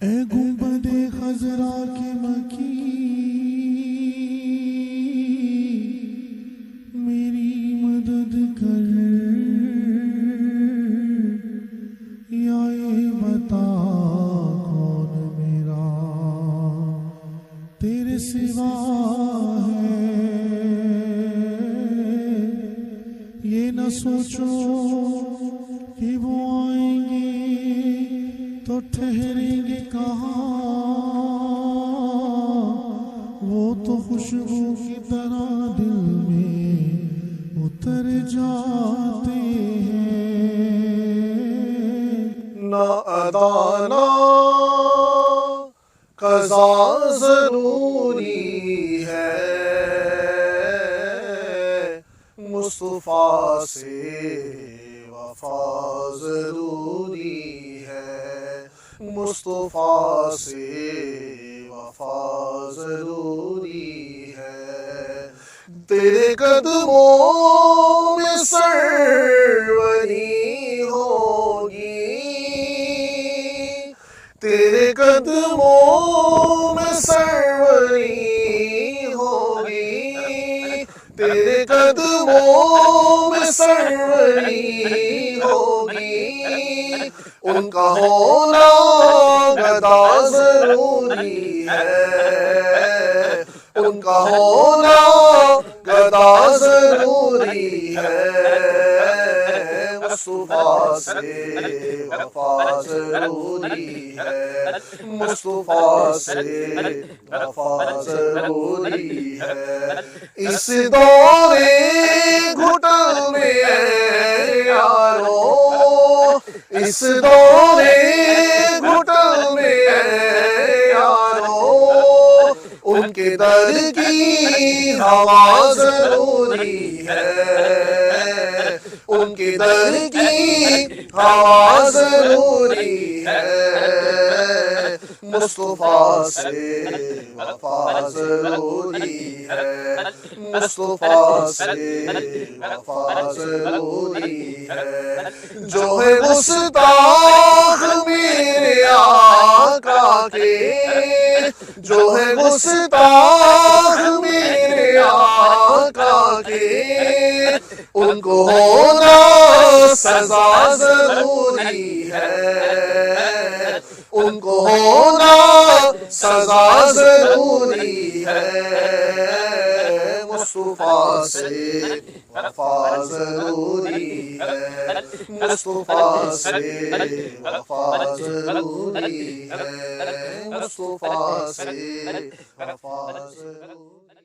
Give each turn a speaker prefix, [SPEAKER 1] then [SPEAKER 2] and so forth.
[SPEAKER 1] اے گنبد خضرا کے مکی میری مدد کر، یا یہ بتا کون میرا تیرے سوا ہے۔ یہ نہ سوچو کہ وہ آئیں گے تو ٹھہریں گے کہاں، وہ تو خوشبو کی طرح دل میں اتر جاتے ہیں۔
[SPEAKER 2] نہ ادا نہ قضا ضروری ہے، مصطفیٰ سے وفا ضروری ہے، مصطفیٰ سے وفا ضروری ہے۔ تیرے قدموں میں سروری ہوگی، تیرے قدموں میں سروری ہوگی، تیرے قدموں میں سروری ہوگی۔ ان کا ہونا گدا ضروری ہے، ان کا ہونا گدا ضروری ہے، مصطفیٰ سے وفا ضروری ہے، مصطفیٰ سے وفا ضروری ہے۔ اس دور گھٹن میں اے یارو، اس دور گھٹن میں اے یارو، ان کے در کی ہوا ضروری ہے، ان کے در کی ہوا ضروری ہے، مصطفیٰ سے وفا ضروری ہے، مصطفیٰ سے وفا ضروری ہے۔ جو ہے گستاخ میرے آقا کے، جو ہے گستاخ میرے آقا کے، ان کو ہونا سزا ضروری ہے، ان کو ہونا سزا ضروری ہے، مصطفیٰ سے وفا ضروری ہے، مصطفیٰ سے وفا ضروری ہے، مصطفیٰ سے وفا ضروری ہے۔